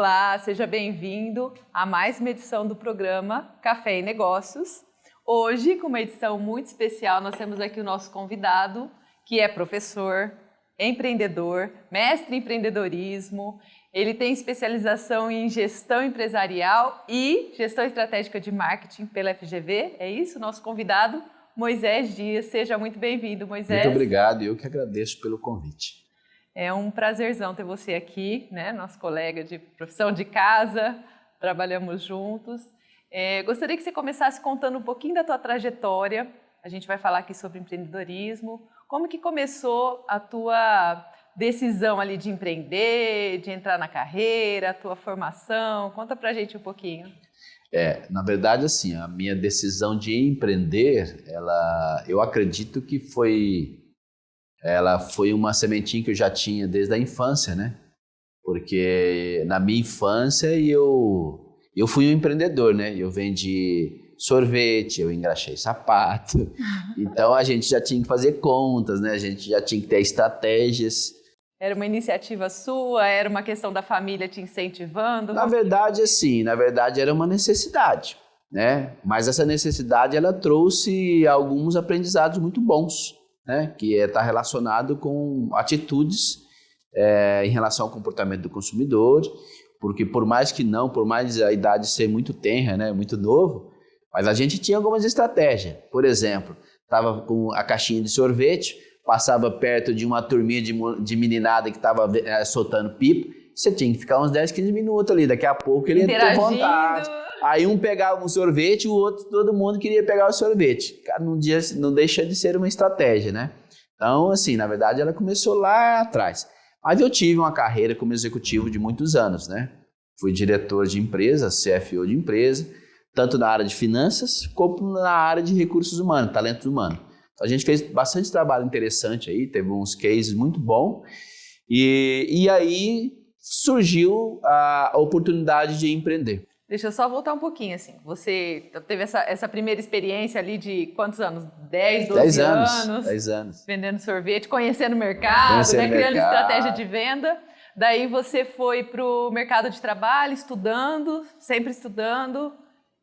Olá, seja bem-vindo a mais uma edição do programa Café e Negócios. Hoje, com uma edição muito especial, nós temos aqui o nosso convidado, que é professor, empreendedor, mestre em empreendedorismo. Ele tem especialização em gestão empresarial e gestão estratégica de marketing pela FGV. É isso? Nosso convidado, Moisés Dias. Seja muito bem-vindo, Moisés. Muito obrigado, eu que agradeço pelo convite. É um prazerzão ter você aqui, né? Nosso colega de profissão de casa, trabalhamos juntos. Gostaria que você começasse contando um pouquinho da tua trajetória. A gente vai falar aqui sobre empreendedorismo. Como que começou a tua decisão ali de empreender, de entrar na carreira, a tua formação? Conta pra gente um pouquinho. Na verdade, assim, a minha decisão de empreender, eu acredito que ela foi uma sementinha que eu já tinha desde a infância, né? Porque na minha infância eu fui um empreendedor, né? Eu vendi sorvete, eu engraxei sapato. Então a gente já tinha que fazer contas, né? A gente já tinha que ter estratégias. Era uma iniciativa sua? Era uma questão da família te incentivando? Na verdade, assim, era uma necessidade, né? Mas essa necessidade, ela trouxe alguns aprendizados muito bons, né? Que está relacionado com atitudes em relação ao comportamento do consumidor, porque por mais a idade ser muito tenra, né? Muito novo, mas a gente tinha algumas estratégias. Por exemplo, estava com a caixinha de sorvete, passava perto de uma turminha de meninada que estava soltando pipa, você tinha que ficar uns 10, 15 minutos ali, daqui a pouco ele ia ter vontade. Aí um pegava um sorvete, o outro, todo mundo queria pegar o sorvete. Cara, não deixa de ser uma estratégia, né? Então, assim, na verdade, ela começou lá atrás. Mas eu tive uma carreira como executivo de muitos anos, né? Fui diretor de empresa, CFO de empresa, tanto na área de finanças, como na área de recursos humanos, talento humano. Então, a gente fez bastante trabalho interessante aí, teve uns cases muito bons. E aí surgiu a oportunidade de empreender. Deixa eu só voltar um pouquinho, assim. Você teve essa primeira experiência ali de quantos anos? 10, 12 anos. 10 anos. Vendendo sorvete, conhecendo o mercado, criando estratégia de venda. Daí você foi para o mercado de trabalho, sempre estudando.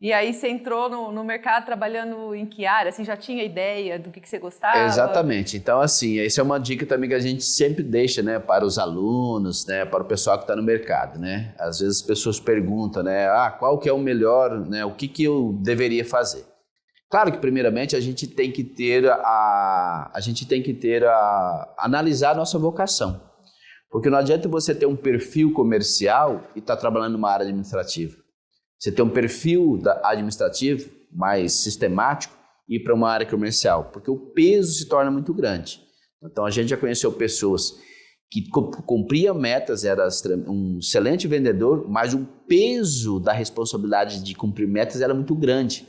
E aí você entrou no mercado trabalhando em que área? Assim, já tinha ideia do que você gostava? Exatamente. Então, assim, essa é uma dica também que a gente sempre deixa, né, para os alunos, né, para o pessoal que está no mercado, né? Às vezes as pessoas perguntam, né, qual que é o melhor, né, o que eu deveria fazer? Claro que, primeiramente, a gente tem que analisar a nossa vocação. Porque não adianta você ter um perfil comercial e estar trabalhando numa área administrativa. Você tem um perfil administrativo mais sistemático e ir para uma área comercial, porque o peso se torna muito grande. Então, a gente já conheceu pessoas que cumpriam metas, era um excelente vendedor, mas o peso da responsabilidade de cumprir metas era muito grande,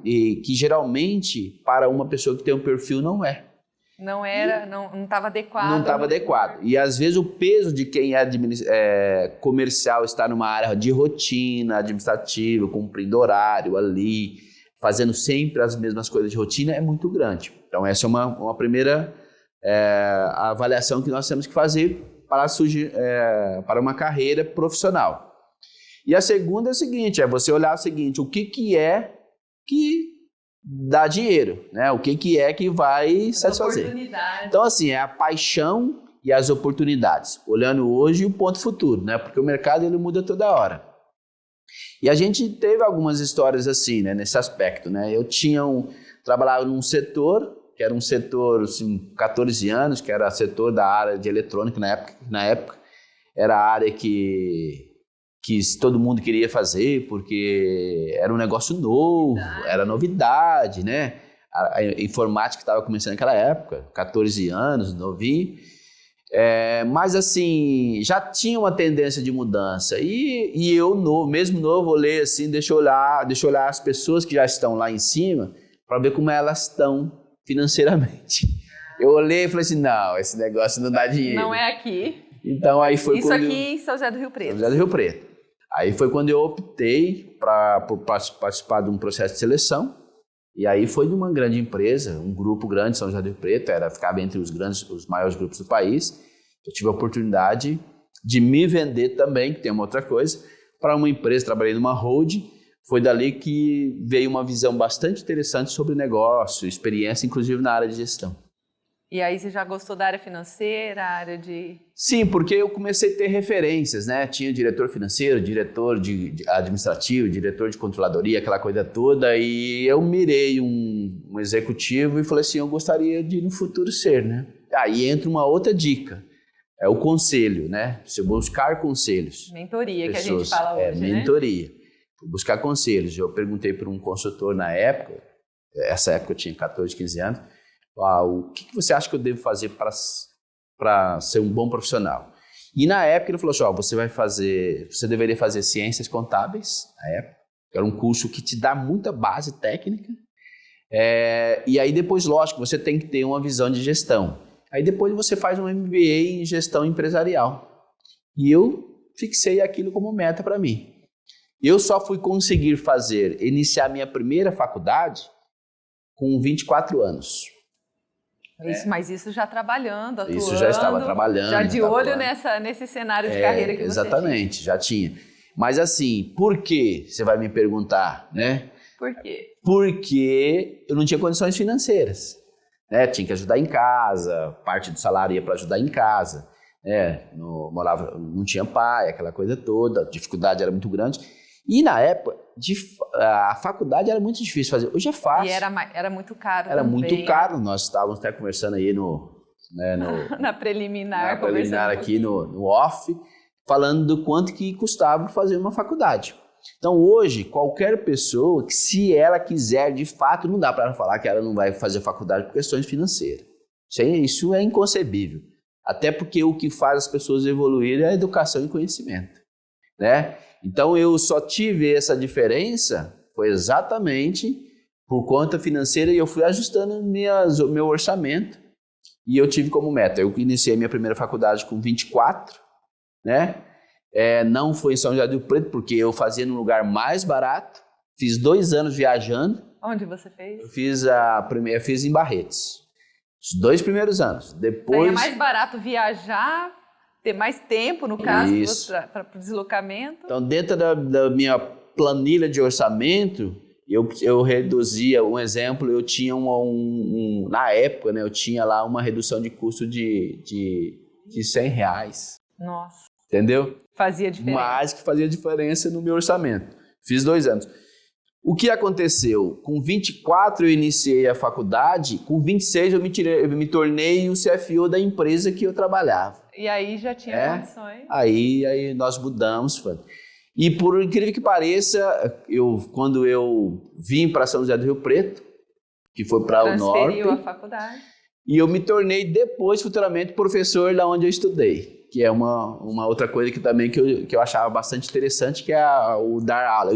que geralmente, para uma pessoa que tem um perfil, não é. Não estava adequado. Não estava adequado. E às vezes o peso de quem é comercial está numa área de rotina administrativa, cumprindo horário ali, fazendo sempre as mesmas coisas de rotina, é muito grande. Então essa é uma primeira avaliação que nós temos que fazer para uma carreira profissional. E a segunda é o seguinte, você olhar o seguinte, o que é que dá dinheiro, né? O que é que vai satisfazer. Então, assim, é a paixão e as oportunidades. Olhando hoje e o ponto futuro, né? Porque o mercado, ele muda toda hora. E a gente teve algumas histórias assim, né? Nesse aspecto, né? Eu trabalhava num setor, que era um setor, assim, 14 anos, que era setor da área de eletrônica na época. Era a área que todo mundo queria fazer, porque era um negócio novo, era novidade, né? A informática estava começando naquela época, 14 anos, novinho. Mas assim, já tinha uma tendência de mudança. E eu, mesmo novo, olhei assim, deixa eu olhar as pessoas que já estão lá em cima, para ver como elas estão financeiramente. Eu olhei e falei assim, não, esse negócio não dá dinheiro. Não é aqui. Então aí foi Isso aqui em São José do Rio Preto. São José do Rio Preto. Aí foi quando eu optei por participar de um processo de seleção. E aí foi de uma grande empresa, um grupo grande, São José do Rio Preto, ficava entre os maiores grupos do país. Eu tive a oportunidade de me vender também, que tem uma outra coisa, para uma empresa, trabalhei numa holding. Foi dali que veio uma visão bastante interessante sobre negócio, experiência, inclusive na área de gestão. E aí você já gostou da área financeira, área de... Sim, porque eu comecei a ter referências, né? Tinha diretor financeiro, diretor de administrativo, diretor de controladoria, aquela coisa toda, e eu mirei um executivo e falei assim, eu gostaria de no futuro ser, né? Aí entra uma outra dica, é o conselho, né? Você buscar conselhos. Mentoria, que a gente fala hoje, né? Mentoria. Buscar conselhos. Eu perguntei para um consultor na época, essa época eu tinha 14, 15 anos, o que você acha que eu devo fazer para ser um bom profissional? E na época ele falou assim, você deveria fazer ciências contábeis, na época, era um curso que te dá muita base técnica, e aí depois, lógico, você tem que ter uma visão de gestão. Aí depois você faz um MBA em gestão empresarial. E eu fixei aquilo como meta para mim. Eu só fui conseguir iniciar minha primeira faculdade com 24 anos. Mas isso já trabalhando, atuando. Isso já estava trabalhando. Já de olho nesse cenário de carreira que você tinha. Exatamente, já tinha. Mas assim, por que você vai me perguntar, né? Por quê? Porque eu não tinha condições financeiras. Né? Tinha que ajudar em casa, parte do salário ia para ajudar em casa. Não tinha pai, aquela coisa toda, a dificuldade era muito grande. E na época, a faculdade era muito difícil fazer. Hoje é fácil. E era muito caro Era também. muito caro. Nós estávamos até conversando aí na preliminar. Na preliminar aqui no off, falando do quanto que custava fazer uma faculdade. Então hoje, qualquer pessoa, se ela quiser, de fato, não dá para ela falar que ela não vai fazer faculdade por questões financeiras. Isso é inconcebível. Até porque o que faz as pessoas evoluírem é a educação e conhecimento, né? Então eu só tive essa diferença, foi exatamente por conta financeira, e eu fui ajustando o meu orçamento, e eu tive como meta. Eu iniciei minha primeira faculdade com 24, né? Não foi em São José do Rio Preto, porque eu fazia num lugar mais barato, fiz 2 anos viajando. Onde você fez? Eu fiz em Barretos, os 2 primeiros anos. Depois... É mais barato viajar, ter mais tempo, no caso, para o deslocamento. Então, dentro da minha planilha de orçamento, eu reduzia, um exemplo, eu tinha na época, né, eu tinha lá uma redução de custo de R$100. Nossa. Entendeu? Fazia diferença. Mas que fazia diferença no meu orçamento. Fiz 2 anos. O que aconteceu? Com 24 eu iniciei a faculdade, com 26 eu me tornei o CFO da empresa que eu trabalhava. E aí já tinha condições. Aí nós mudamos. E por incrível que pareça, quando eu vim para São José do Rio Preto, que foi para o norte. Transferiu a faculdade. E eu me tornei depois, futuramente, professor da onde eu estudei. Que é uma outra coisa que eu achava bastante interessante, que é o dar aula,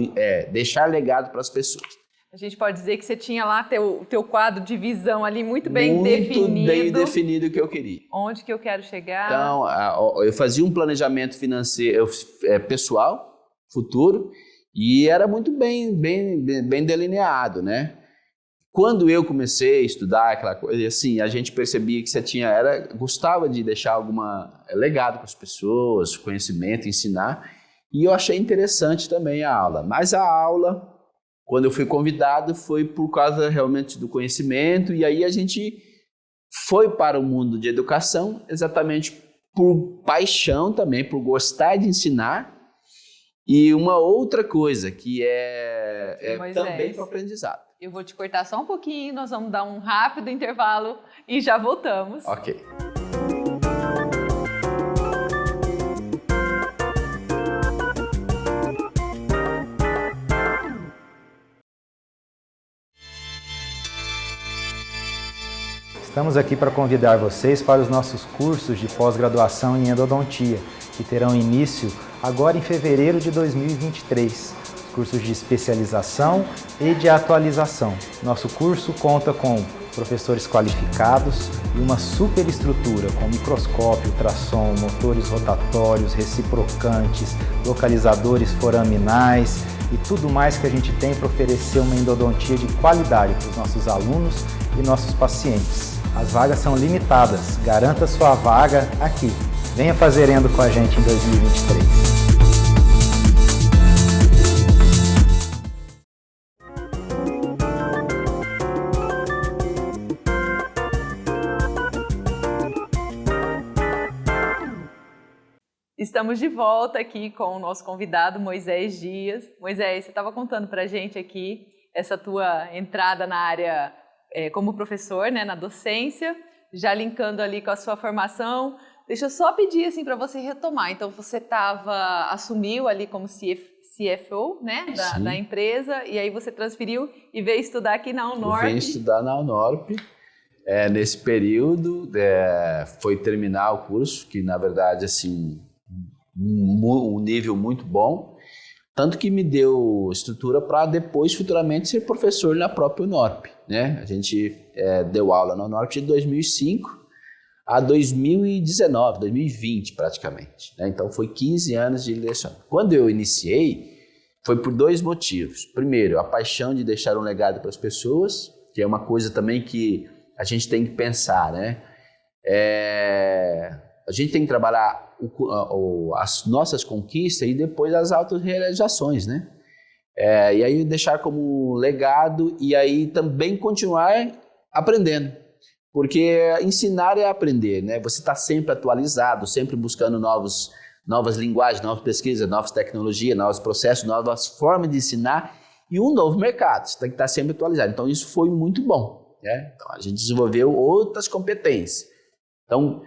deixar legado para as pessoas. A gente pode dizer que você tinha lá teu quadro de visão ali muito bem definido. Muito bem definido o que eu queria. Onde que eu quero chegar. Então, eu fazia um planejamento financeiro pessoal, futuro, e era muito bem delineado, né? Quando eu comecei a estudar aquela coisa, assim, a gente percebia que você gostava de deixar alguma legado para as pessoas, conhecimento, ensinar, e eu achei interessante também a aula. Mas a aula, quando eu fui convidado, foi por causa realmente do conhecimento, e aí a gente foi para o mundo de educação exatamente por paixão também, por gostar de ensinar, e uma outra coisa que é também para o aprendizado. Eu vou te cortar só um pouquinho, nós vamos dar um rápido intervalo e já voltamos. Ok. Estamos aqui para convidar vocês para os nossos cursos de pós-graduação em endodontia, que terão início agora em fevereiro de 2023. Cursos de especialização e de atualização. Nosso curso conta com professores qualificados e uma superestrutura com microscópio, ultrassom, motores rotatórios, reciprocantes, localizadores foraminais e tudo mais que a gente tem para oferecer uma endodontia de qualidade para os nossos alunos e nossos pacientes. As vagas são limitadas, garanta sua vaga aqui. Venha fazer Endo com a gente em 2023. Estamos de volta aqui com o nosso convidado, Moisés Dias. Moisés, você estava contando para a gente aqui essa tua entrada na área como professor, né, na docência, já linkando ali com a sua formação. Deixa eu só pedir assim, para você retomar. Então, você assumiu ali como CFO, né, da empresa, e aí você transferiu e veio estudar aqui na Unorp. Veio estudar na Unorp. Nesse período, foi terminar o curso, que na verdade, assim, um nível muito bom, tanto que me deu estrutura para depois, futuramente, ser professor na própria Unorp, né? A gente deu aula na Unorp de 2005 a 2019, 2020 praticamente, né? Então foi 15 anos de lecionamento. Quando eu iniciei, foi por 2 motivos. Primeiro, a paixão de deixar um legado para as pessoas, que é uma coisa também que a gente tem que pensar, né? A gente tem que trabalhar as nossas conquistas e depois as autorrealizações, né? E aí deixar como legado e aí também continuar aprendendo. Porque ensinar é aprender, né? Você está sempre atualizado, sempre buscando novas linguagens, novas pesquisas, novas tecnologias, novos processos, novas formas de ensinar e um novo mercado. Você tem que estar sempre atualizado. Então isso foi muito bom, né? Então a gente desenvolveu outras competências. Então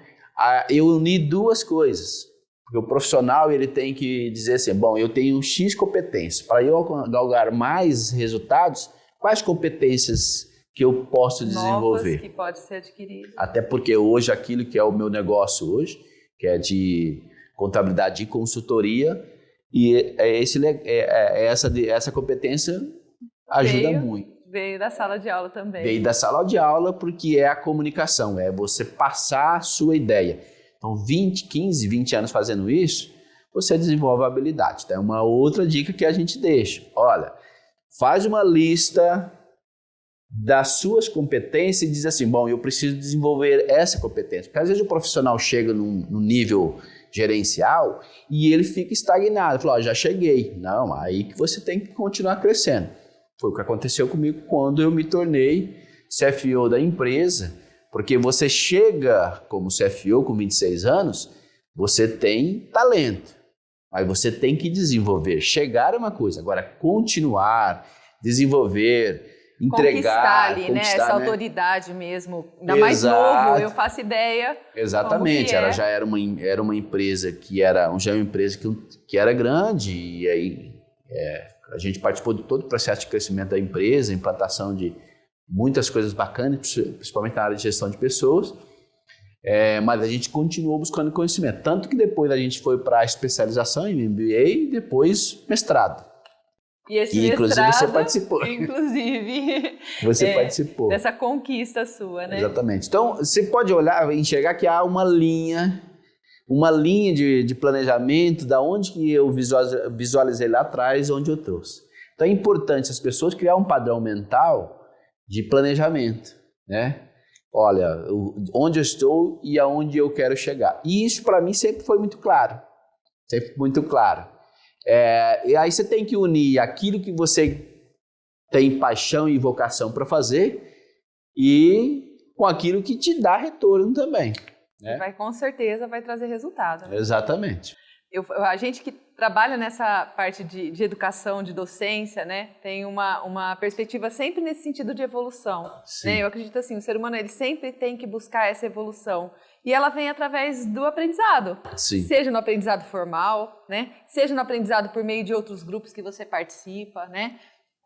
eu uni 2 coisas, porque o profissional ele tem que dizer assim, bom, eu tenho X competências, para eu galgar mais resultados, quais competências que eu posso desenvolver? Novas que pode ser adquirido. Até porque hoje aquilo que é o meu negócio hoje, que é de contabilidade e consultoria, e essa competência ajuda muito. Veio da sala de aula também. Veio da sala de aula porque é a comunicação, é você passar a sua ideia. Então, 15, 20 anos fazendo isso, você desenvolve a habilidade. Então, é uma outra dica que a gente deixa. Olha, faz uma lista das suas competências e diz assim, bom, eu preciso desenvolver essa competência. Porque às vezes o profissional chega num nível gerencial e ele fica estagnado. Fala, já cheguei. Não, aí que você tem que continuar crescendo. Foi o que aconteceu comigo quando eu me tornei CFO da empresa, porque você chega como CFO com 26 anos, você tem talento, mas você tem que desenvolver. Chegar é uma coisa, agora continuar, desenvolver, entregar, conquistar ali, né? Essa autoridade mesmo, ainda mais novo, eu faço ideia. Exatamente, ela já era uma empresa que era grande e aí a gente participou de todo o processo de crescimento da empresa, implantação de muitas coisas bacanas, principalmente na área de gestão de pessoas, mas a gente continuou buscando conhecimento. Tanto que depois a gente foi para a especialização em MBA e depois mestrado. E esse inclusive mestrado, você participou. Inclusive, você participou. Dessa conquista sua, né? Exatamente. Então, você pode olhar e enxergar que há uma linha de planejamento da onde que eu visualizei lá atrás, onde eu trouxe. Então é importante as pessoas criar um padrão mental de planejamento, né? Olha, onde eu estou e aonde eu quero chegar. E isso para mim sempre foi muito claro. Sempre muito claro. E aí você tem que unir aquilo que você tem paixão e vocação para fazer e com aquilo que te dá retorno também. Né? Com certeza vai trazer resultado. Né? Exatamente. A gente que trabalha nessa parte de educação, de docência, né, tem uma perspectiva sempre nesse sentido de evolução. Né? Eu acredito assim, o ser humano ele sempre tem que buscar essa evolução. E ela vem através do aprendizado. Sim. Seja no aprendizado formal, né? Seja no aprendizado por meio de outros grupos que você participa, né?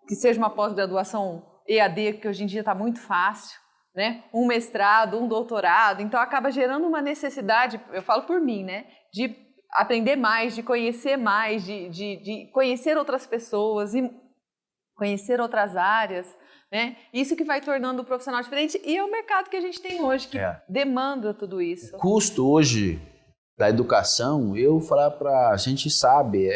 Que seja uma pós-graduação EAD, que hoje em dia está muito fácil. Né? Um mestrado, um doutorado, então acaba gerando uma necessidade, eu falo por mim, né? De aprender mais, de conhecer mais, de conhecer outras pessoas e conhecer outras áreas, né? Isso que vai tornando o profissional diferente e é o mercado que a gente tem hoje, que demanda tudo isso. O custo hoje da educação, a gente sabe,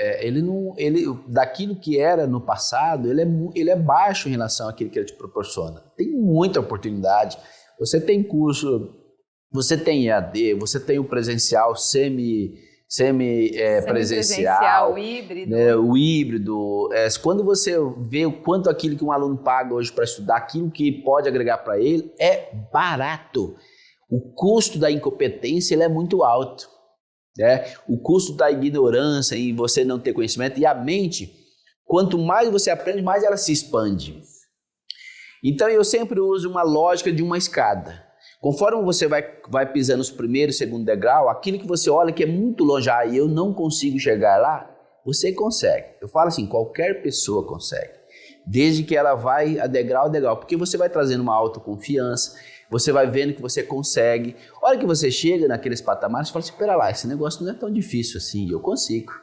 daquilo que era no passado, ele é baixo em relação àquilo que ele te proporciona. Tem muita oportunidade. Você tem curso você tem EAD, você tem o presencial semi-presencial, o híbrido. Né, o híbrido. Quando você vê o quanto aquilo que um aluno paga hoje para estudar, aquilo que pode agregar para ele, é barato. O custo da incompetência ele é muito alto. Né? O custo da ignorância em você não ter conhecimento, e a mente, quanto mais você aprende, mais ela se expande. Então eu sempre uso uma lógica de uma escada. Conforme você vai pisando os primeiro e segundo degrau, aquilo que você olha que é muito longe, eu não consigo chegar lá, você consegue. Eu falo assim, qualquer pessoa consegue. Desde que ela vai a degrau, porque você vai trazendo uma autoconfiança, você vai vendo que você consegue. A hora que você chega naqueles patamares, você fala assim, espera lá, esse negócio não é tão difícil assim, eu consigo.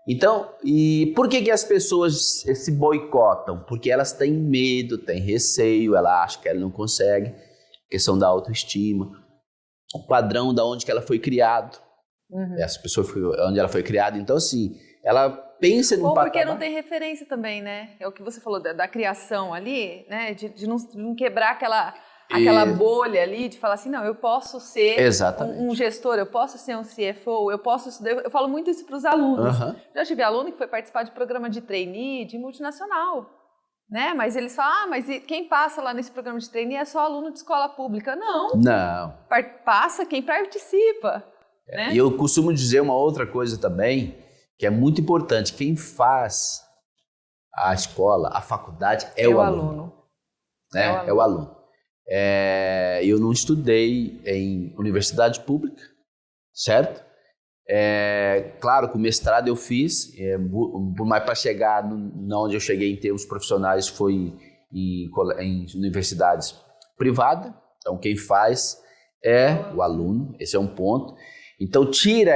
Então, e por que as pessoas se boicotam? Porque elas têm medo, têm receio, ela acha que ela não consegue. Questão da autoestima, o padrão da onde que ela foi criada, essa pessoa onde ela foi criada. Então, assim, ela pensa num patamar... Ou porque não tem referência também, né? É o que você falou da criação ali, né? De não quebrar aquela bolha ali, de falar assim, não, eu posso ser um gestor, eu posso ser um CFO, eu posso estudar. Eu falo muito isso para os alunos. Já tive aluno que foi participar de programa de trainee, de multinacional. Né? Mas eles falam, mas quem passa lá nesse programa de trainee é só aluno de escola pública. Não. Passa quem participa. Né? E eu costumo dizer uma outra coisa também, que é muito importante. Quem faz a escola, a faculdade, é o aluno. Né? É o aluno. Eu não estudei em universidade pública, certo? Claro que o mestrado eu fiz, mas para chegar onde eu cheguei em termos profissionais foi em universidades privadas. Então quem faz é o aluno, esse é um ponto. Então tira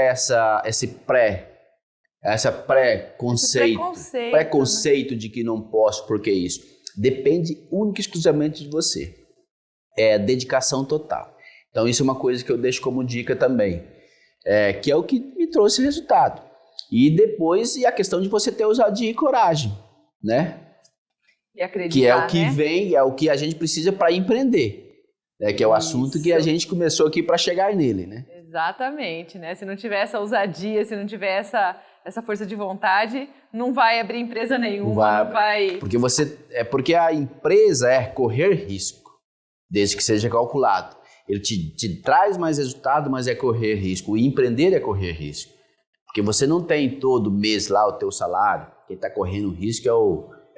esse preconceito de que não posso, porque isso depende única e exclusivamente de você. É dedicação total. Então isso é uma coisa que eu deixo como dica também. Que é o que me trouxe resultado. E depois, a questão de você ter ousadia e coragem, né? E acreditar, que é o que né? vem, é o que a gente precisa para empreender, né? Que é o assunto que a gente começou aqui para chegar nele, né? Exatamente, né? Se não tiver essa ousadia, se não tiver essa força de vontade, não vai abrir empresa nenhuma, não vai... Porque a empresa é correr risco, desde que seja calculado. Ele te traz mais resultado, mas é correr risco. O empreender é correr risco. Porque você não tem todo mês lá o teu salário. Quem está correndo risco é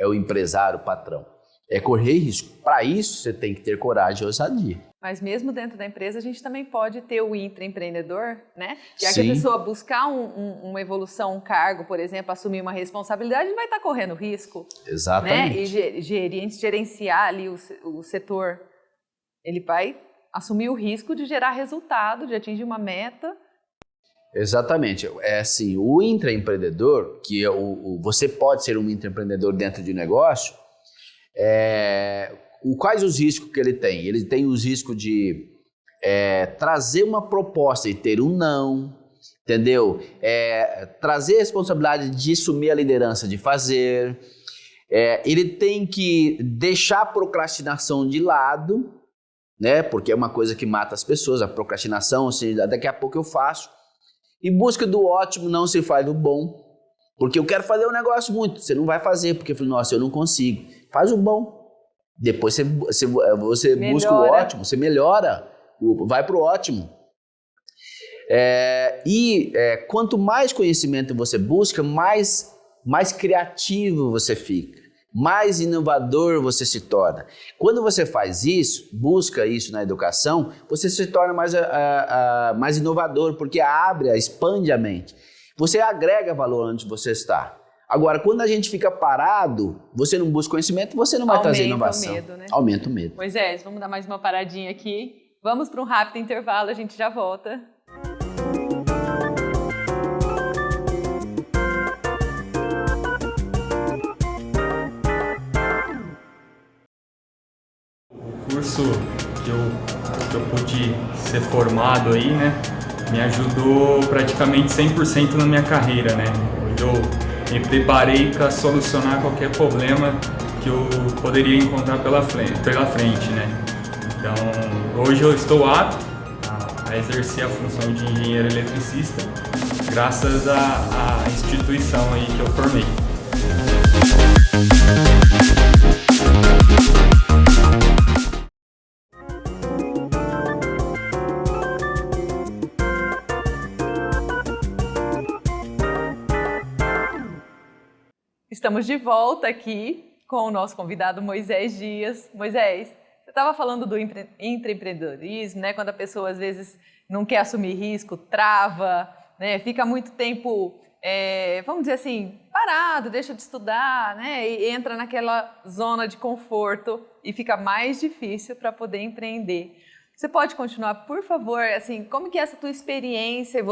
o empresário, o patrão. É correr risco. Para isso, você tem que ter coragem e ousadia. Mas mesmo dentro da empresa, a gente também pode ter o intraempreendedor, né? Já que a pessoa buscar uma evolução, um cargo, por exemplo, assumir uma responsabilidade, vai estar correndo risco. Exatamente. Né? E gerenciar ali o setor, ele vai... assumir o risco de gerar resultado, de atingir uma meta. Exatamente. É assim, o intraempreendedor, que você pode ser um intraempreendedor dentro de um negócio, quais os riscos que ele tem? Ele tem os riscos de trazer uma proposta e ter um não, entendeu? Trazer a responsabilidade de assumir a liderança de fazer. Ele tem que deixar a procrastinação de lado, né? Porque é uma coisa que mata as pessoas, a procrastinação, assim, daqui a pouco eu faço. Em busca do ótimo não se faz do bom, porque eu quero fazer um negócio muito, você não vai fazer, porque eu falei, nossa, eu não consigo. Faz o bom, depois você busca o ótimo, você melhora, vai para o ótimo. Quanto mais conhecimento você busca, mais criativo você fica. Mais inovador você se torna. Quando você faz isso, busca isso na educação, você se torna mais inovador, porque expande a mente. Você agrega valor onde você está. Agora, quando a gente fica parado, você não busca conhecimento, você não vai trazer inovação. Aumenta o medo, né? Aumenta o medo. Moisés, vamos dar mais uma paradinha aqui. Vamos para um rápido intervalo, a gente já volta. O curso que eu pude ser formado aí, né, me ajudou praticamente 100% na minha carreira, né. Hoje eu me preparei para solucionar qualquer problema que eu poderia encontrar pela frente, né. Então, hoje eu estou apto a exercer a função de engenheiro eletricista, graças à instituição aí que eu formei. Estamos de volta aqui com o nosso convidado Moisés Dias. Moisés, você estava falando do intraempreendedorismo, né? Quando a pessoa às vezes não quer assumir risco, trava, né? Fica muito tempo, vamos dizer assim, parado, deixa de estudar, né? E entra naquela zona de conforto e fica mais difícil para poder empreender. Você pode continuar, por favor, assim, como que é essa tua experiência?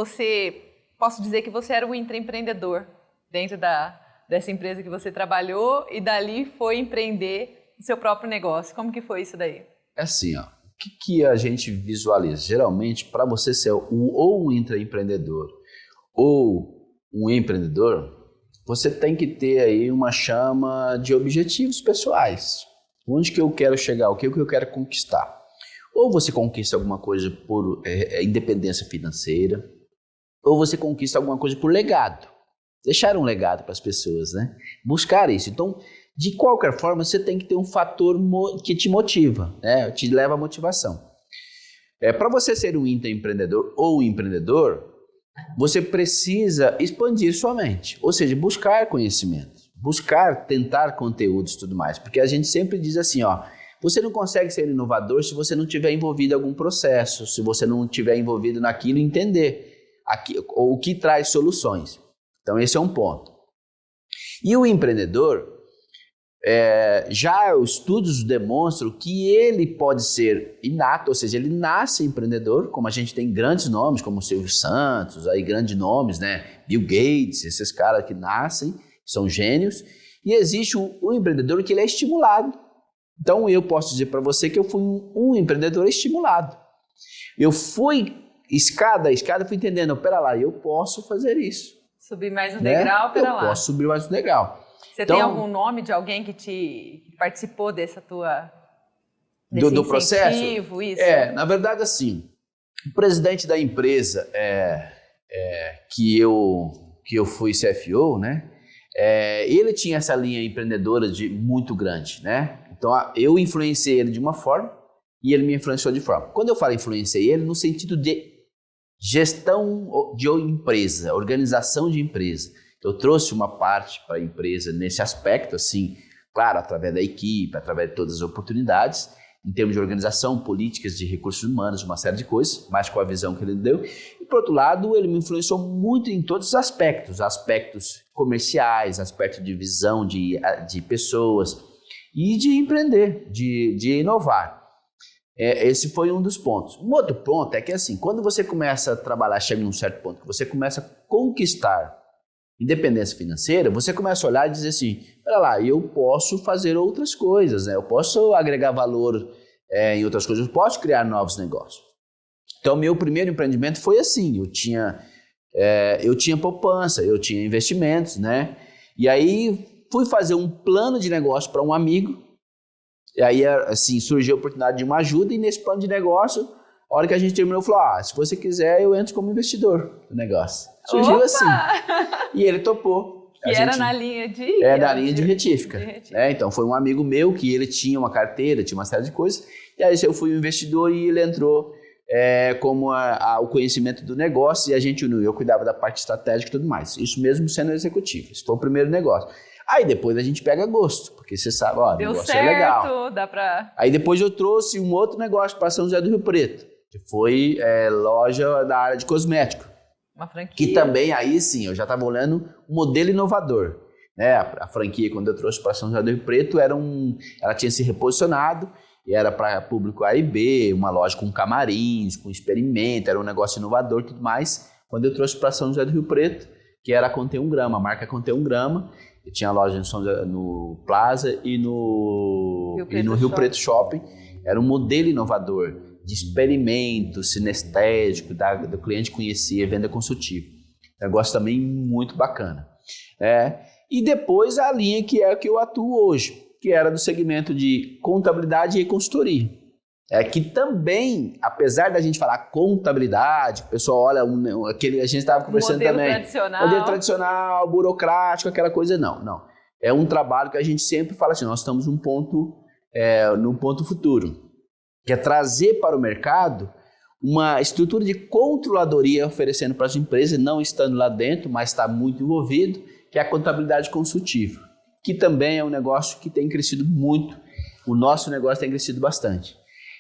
Posso dizer que você era um intraempreendedor dentro dessa empresa que você trabalhou e dali foi empreender o seu próprio negócio. Como que foi isso daí? É assim, ó, o que a gente visualiza? Geralmente, para você ser ou um intraempreendedor ou um empreendedor, você tem que ter aí uma chama de objetivos pessoais. Onde que eu quero chegar? O que eu quero conquistar? Ou você conquista alguma coisa por independência financeira, ou você conquista alguma coisa por legado. Deixar um legado para as pessoas, né? Buscar isso. Então, de qualquer forma, você tem que ter um fator que te motiva, né? Te leva à motivação. Para você ser um intraempreendedor ou um empreendedor, você precisa expandir sua mente. Ou seja, buscar conhecimento, tentar conteúdos e tudo mais. Porque a gente sempre diz assim, ó, você não consegue ser inovador se você não tiver envolvido em algum processo, se você não tiver envolvido naquilo, entender o que traz soluções. Então, esse é um ponto. E o empreendedor, já os estudos demonstram que ele pode ser inato, ou seja, ele nasce empreendedor, como a gente tem grandes nomes, como o Silvio Santos, aí grandes nomes, né? Bill Gates, esses caras que nascem, são gênios. E existe o empreendedor que ele é estimulado. Então, eu posso dizer para você que eu fui um empreendedor estimulado. Eu fui escada a escada, fui entendendo, pera lá, eu posso fazer isso. Subir mais um degrau, pera lá. Eu posso subir mais um degrau. Você tem algum nome de alguém que participou desse do processo? Isso? Na verdade, assim, o presidente da empresa que eu fui CFO, né? Ele tinha essa linha empreendedora muito grande, né? Então, eu influenciei ele de uma forma e ele me influenciou de forma. Quando eu falo influenciei ele, no sentido de gestão de empresa, organização de empresa. Eu trouxe uma parte para a empresa nesse aspecto, assim, claro, através da equipe, através de todas as oportunidades, em termos de organização, políticas de recursos humanos, uma série de coisas, mas com a visão que ele deu. E, por outro lado, ele me influenciou muito em todos os aspectos comerciais, aspectos de visão de pessoas e de empreender, de inovar. Esse foi um dos pontos. Um outro ponto é que, assim, quando você começa a trabalhar, chega num certo ponto que você começa a conquistar independência financeira, você começa a olhar e dizer assim, olha lá, eu posso fazer outras coisas, né? Eu posso agregar valor em outras coisas, eu posso criar novos negócios. Então, meu primeiro empreendimento foi assim, eu tinha poupança, eu tinha investimentos, né? E aí, fui fazer um plano de negócio para um amigo. E aí, assim, surgiu a oportunidade de uma ajuda e nesse plano de negócio, a hora que a gente terminou, falou, se você quiser, eu entro como investidor no negócio. Surgiu assim. E ele topou. Que era na linha de... na linha de retífica. Então, foi um amigo meu que ele tinha uma carteira, tinha uma série de coisas. E aí, eu fui um investidor e ele entrou como o conhecimento do negócio e a gente uniu. Eu cuidava da parte estratégica e tudo mais. Isso mesmo sendo executivo. Esse foi o primeiro negócio. Aí depois a gente pega gosto, porque você sabe, o negócio é legal. Dá pra... Aí depois eu trouxe um outro negócio para São José do Rio Preto, que foi loja da área de cosmético. Uma franquia. Que também, aí sim, eu já estava olhando um modelo inovador. Né? A franquia, quando eu trouxe para São José do Rio Preto, ela tinha se reposicionado e era para público A e B, uma loja com camarins, com experimento, era um negócio inovador e tudo mais. Quando eu trouxe para São José do Rio Preto, que era a Contém 1 Grama, a marca Contém 1 Grama, eu tinha loja no Plaza e no Rio Preto Shopping. Era um modelo inovador de experimento sinestésico, do cliente conhecer, venda consultiva. Negócio também muito bacana. E depois a linha que é a que eu atuo hoje, que era do segmento de contabilidade e consultoria. é que também, apesar da gente falar contabilidade, o pessoal olha, aquele, a gente estava conversando também, modelo tradicional, burocrático, aquela coisa, não. É um trabalho que a gente sempre fala assim, nós estamos num ponto futuro, que é trazer para o mercado uma estrutura de controladoria oferecendo para as empresas, não estando lá dentro, mas está muito envolvido, que é a contabilidade consultiva, que também é um negócio que tem crescido muito, o nosso negócio tem crescido bastante.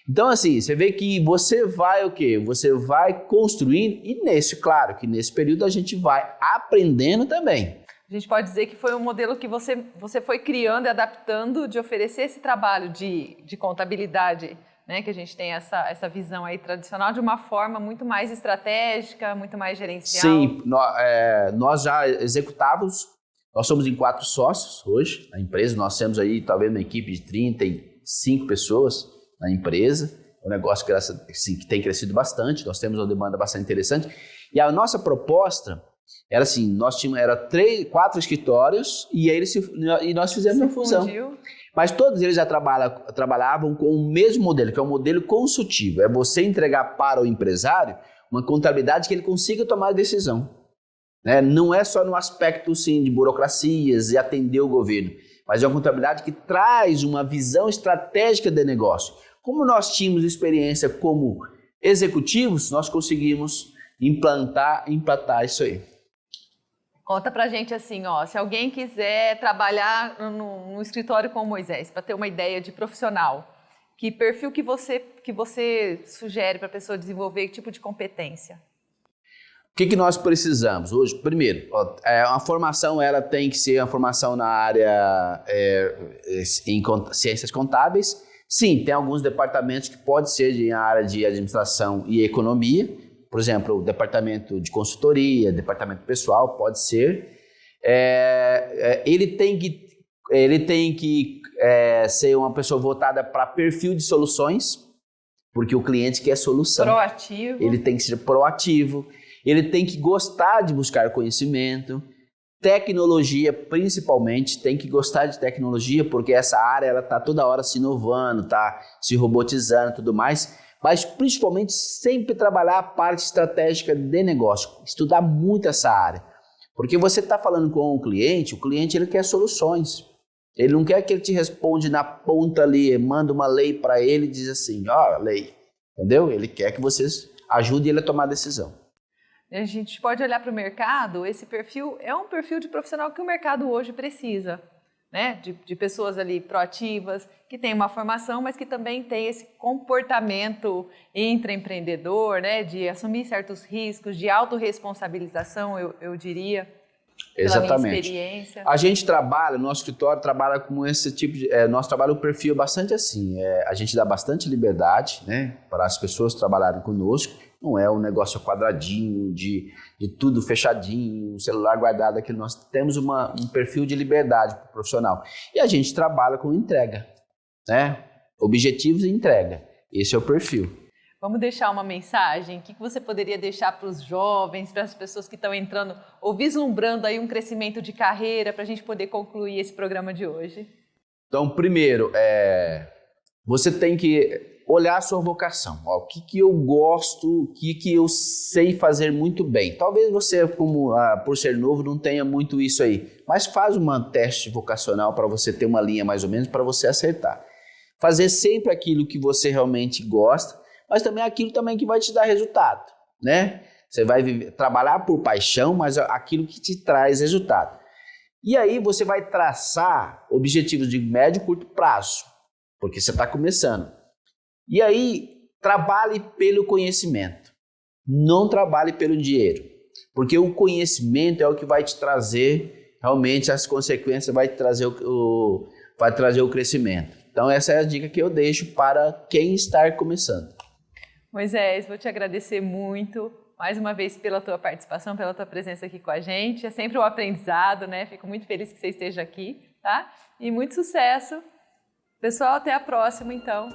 Então, assim, você vê que você vai o quê? Você vai construindo e claro que nesse período a gente vai aprendendo também. A gente pode dizer que foi um modelo que você foi criando e adaptando de oferecer esse trabalho de contabilidade, né? Que a gente tem essa visão aí tradicional de uma forma muito mais estratégica, muito mais gerencial. Sim, nós já executávamos, nós somos em 4 sócios hoje na empresa, nós temos aí talvez uma equipe de 35 pessoas na empresa, um negócio que tem crescido bastante, nós temos uma demanda bastante interessante, e a nossa proposta era assim, nós tínhamos 4 escritórios e nós fizemos uma fusão. Mas todos eles já trabalhavam com o mesmo modelo, que é o modelo consultivo, é você entregar para o empresário uma contabilidade que ele consiga tomar a decisão. Né? Não é só no aspecto sim, de burocracias e atender o governo, mas é uma contabilidade que traz uma visão estratégica de negócio. Como nós tínhamos experiência como executivos, nós conseguimos implantar isso aí. Conta pra gente assim, se alguém quiser trabalhar no escritório com o Moisés, para ter uma ideia de profissional, que perfil que você sugere para a pessoa desenvolver, que tipo de competência? O que nós precisamos hoje? Primeiro, a formação ela tem que ser uma formação na área em ciências contábeis. Sim, tem alguns departamentos que pode ser na área de administração e economia. Por exemplo, o departamento de consultoria, departamento pessoal, pode ser. Ele tem que ser uma pessoa voltada para perfil de soluções, porque o cliente quer solução. Proativo. Ele tem que ser proativo. Ele tem que gostar de buscar conhecimento, tecnologia principalmente, tem que gostar de tecnologia, porque essa área ela está toda hora se inovando, está se robotizando e tudo mais, mas principalmente sempre trabalhar a parte estratégica de negócio, estudar muito essa área, porque você está falando com o cliente ele quer soluções, ele não quer que ele te responda na ponta ali, manda uma lei para ele e diz assim, lei, entendeu? Ele quer que vocês ajudem ele a tomar a decisão. A gente pode olhar para o mercado, esse perfil é um perfil de profissional que o mercado hoje precisa, né? De pessoas ali proativas, que têm uma formação, mas que também têm esse comportamento intraempreendedor, né? De assumir certos riscos, de autorresponsabilização, eu diria, pela minha experiência. A gente trabalha, nosso escritório trabalha com esse tipo de... nosso trabalho, o perfil é bastante assim, a gente dá bastante liberdade, né? Para as pessoas trabalharem conosco. Não é um negócio quadradinho, de tudo fechadinho, celular guardado, aquilo. Nós temos um perfil de liberdade para o profissional. E a gente trabalha com entrega, né? Objetivos e entrega. Esse é o perfil. Vamos deixar uma mensagem? O que você poderia deixar para os jovens, para as pessoas que estão entrando ou vislumbrando aí um crescimento de carreira, para a gente poder concluir esse programa de hoje? Então, primeiro, você tem que olhar a sua vocação, o que eu gosto, o que eu sei fazer muito bem. Talvez você, por ser novo, não tenha muito isso aí, mas faz um teste vocacional para você ter uma linha mais ou menos, para você acertar. Fazer sempre aquilo que você realmente gosta, mas também aquilo também que vai te dar resultado, né? Você vai trabalhar por paixão, mas aquilo que te traz resultado. E aí você vai traçar objetivos de médio e curto prazo, porque você está começando. E aí, trabalhe pelo conhecimento, não trabalhe pelo dinheiro, porque o conhecimento é o que vai te trazer, realmente as consequências, vai te trazer o crescimento. Então essa é a dica que eu deixo para quem está começando. Moisés, vou te agradecer muito, mais uma vez, pela tua participação, pela tua presença aqui com a gente, é sempre um aprendizado, né? Fico muito feliz que você esteja aqui, tá? E muito sucesso. Pessoal, até a próxima, então.